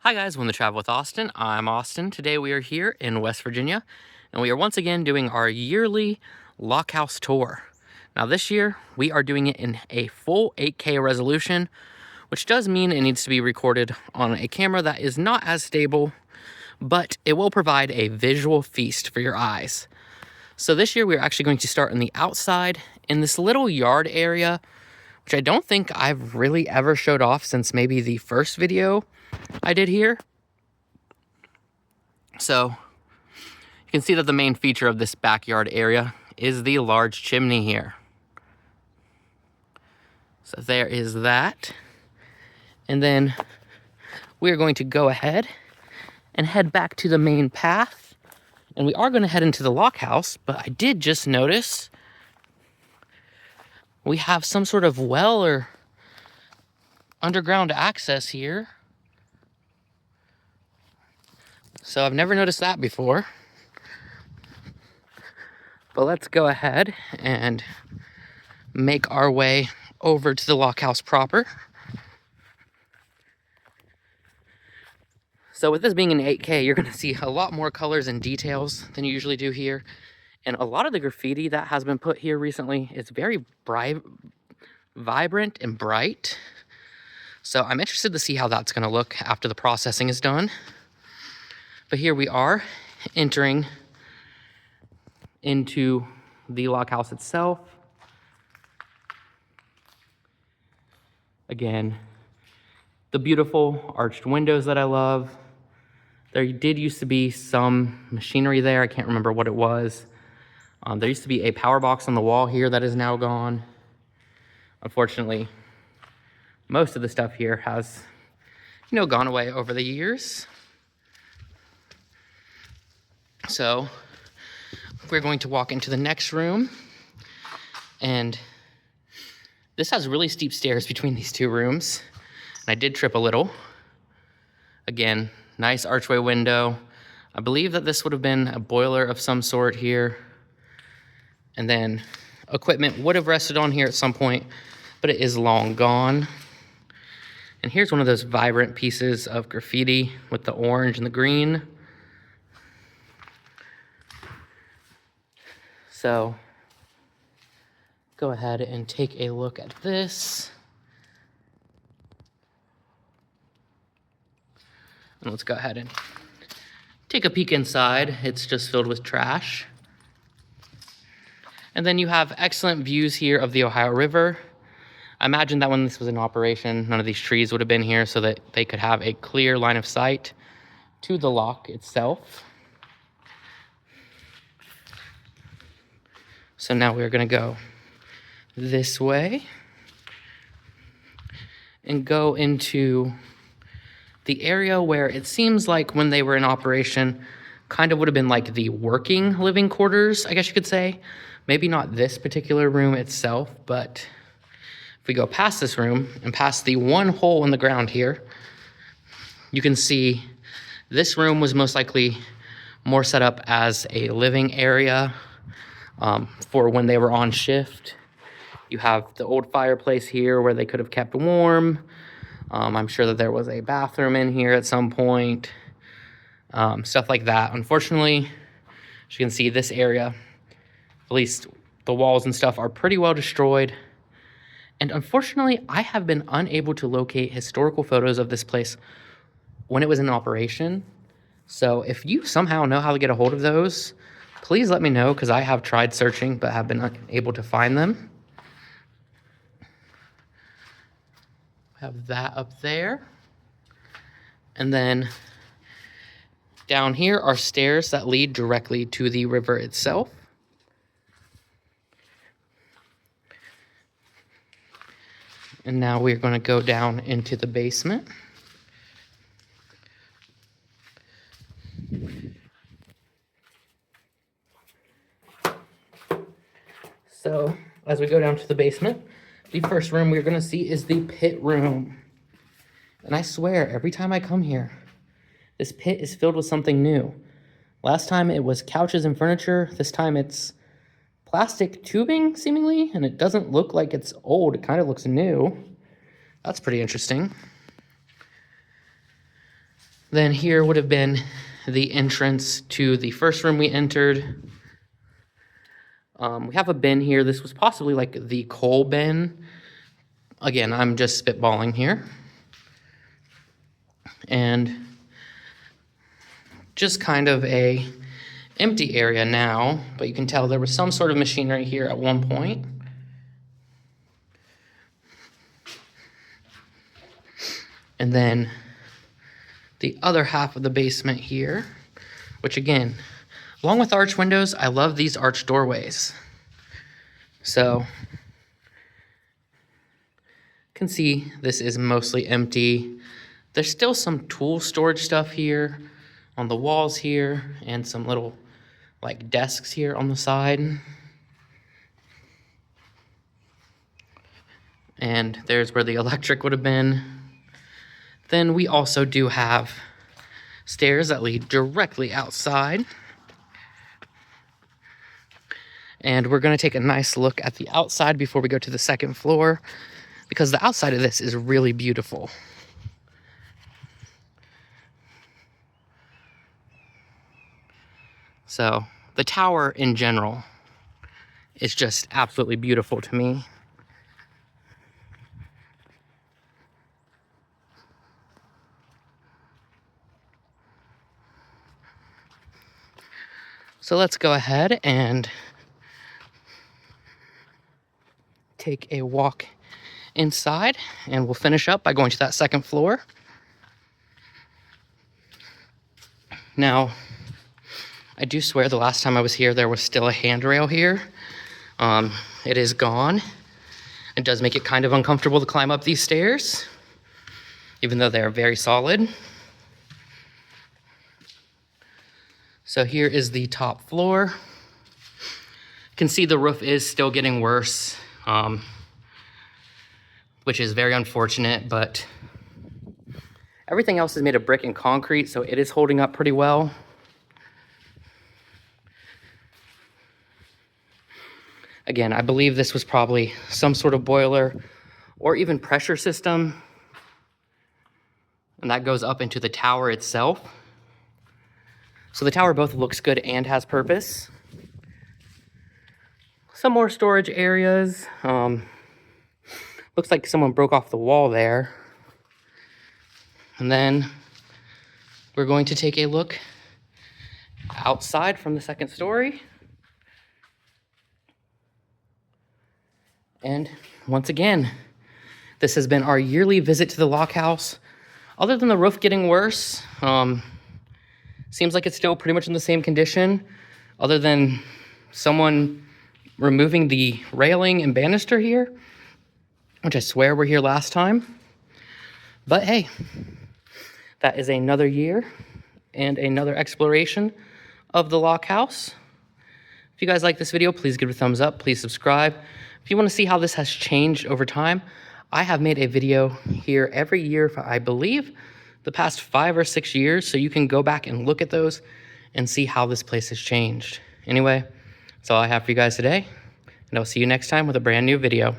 Hi guys, welcome to Travel with Austin. I'm Austin. Today we are here in West Virginia, and we are once again doing our yearly Lockhouse tour. Now this year, we are doing it in a full 8K resolution, which does mean it needs to be recorded on a camera that is not as stable, but it will provide a visual feast for your eyes. So this year, we're actually going to start on the outside in this little yard area, which I don't think I've really ever showed off since maybe the first video I did here. So you can see that the main feature of this backyard area is the large chimney here. So there is that. And then we're going to go ahead and head back to the main path. And we are going to head into the Lockhouse, but I did just notice we have some sort of well or underground access here. So I've never noticed that before. But let's go ahead and make our way over to the Lockhouse proper. So with this being an 8K, you're going to see a lot more colors and details than you usually do here. And a lot of the graffiti that has been put here recently is very bright, vibrant and bright. So I'm interested to see how that's going to look after the processing is done. But here we are entering into the Lockhouse itself. Again, the beautiful arched windows that I love. There did used to be some machinery there. I can't remember what it was. There used to be a power box on the wall here that is now gone. Unfortunately, most of the stuff here has, gone away over the years. So we're going to walk into the next room, and this has really steep stairs between these two rooms, and I did trip a little. Again, nice archway window. I believe that this would have been a boiler of some sort here, and then equipment would have rested on here at some point, but it is long gone. And here's one of those vibrant pieces of graffiti with the orange and the green. So go ahead and take a look at this. And let's go ahead and take a peek inside. It's just filled with trash. And then you have excellent views here of the Ohio River. I imagine that when this was in operation, none of these trees would have been here so that they could have a clear line of sight to the lock itself. So now we're going to go this way and go into the area where it seems like when they were in operation kind of would have been like the working living quarters, I guess you could say. Maybe not this particular room itself, but if we go past this room and past the one hole in the ground here, you can see this room was most likely more set up as a living area for when they were on shift. You have the old fireplace here where they could have kept warm. I'm sure that there was a bathroom in here at some point. Stuff like that. Unfortunately, as you can see, this area, at least the walls and stuff, are pretty well destroyed. And unfortunately, I have been unable to locate historical photos of this place when it was in operation. So if you somehow know how to get a hold of those, please let me know, because I have tried searching but have been unable to find them. Have that up there. And then down here are stairs that lead directly to the river itself. And now we're going to go down into the basement. So as we go down to the basement, the first room we're going to see is the pit room. And I swear, every time I come here, this pit is filled with something new. Last time it was couches and furniture. This time it's plastic tubing, seemingly, and it doesn't look like it's old. It kind of looks new. That's pretty interesting. Then here would have been the entrance to the first room we entered. We have a bin here. This was possibly like the coal bin. Again, I'm just spitballing here. And just kind of a empty area now, but you can tell there was some sort of machinery here at one point. And then the other half of the basement here, which again, along with arch windows, I love these arch doorways. So you can see this is mostly empty. There's still some tool storage stuff here on the walls here, and some little like desks here on the side. And there's where the electric would have been. Then we also do have stairs that lead directly outside. And we're gonna take a nice look at the outside before we go to the second floor, because the outside of this is really beautiful. So the tower in general is just absolutely beautiful to me. So let's go ahead and take a walk inside, and we'll finish up by going to that second floor. Now, I do swear the last time I was here, there was still a handrail here. It is gone. It does make it kind of uncomfortable to climb up these stairs, even though they're very solid. So here is the top floor. You can see the roof is still getting worse, which is very unfortunate, but everything else is made of brick and concrete, so it is holding up pretty well. Again, I believe this was probably some sort of boiler or even pressure system, and that goes up into the tower itself. So the tower both looks good and has purpose. Some more storage areas. Looks like someone broke off the wall there. And then we're going to take a look outside from the second story. And once again, this has been our yearly visit to the Lockhouse. Other than the roof getting worse, seems like it's still pretty much in the same condition, other than someone removing the railing and banister here, which I swear were here last time. But hey, that is another year and another exploration of the Lockhouse. If you guys like this video, please give it a thumbs up, please subscribe. If you want to see how this has changed over time, I have made a video here every year for, I believe, the past 5 or 6 years, so you can go back and look at those and see how this place has changed. Anyway, that's all I have for you guys today, and I'll see you next time with a brand new video.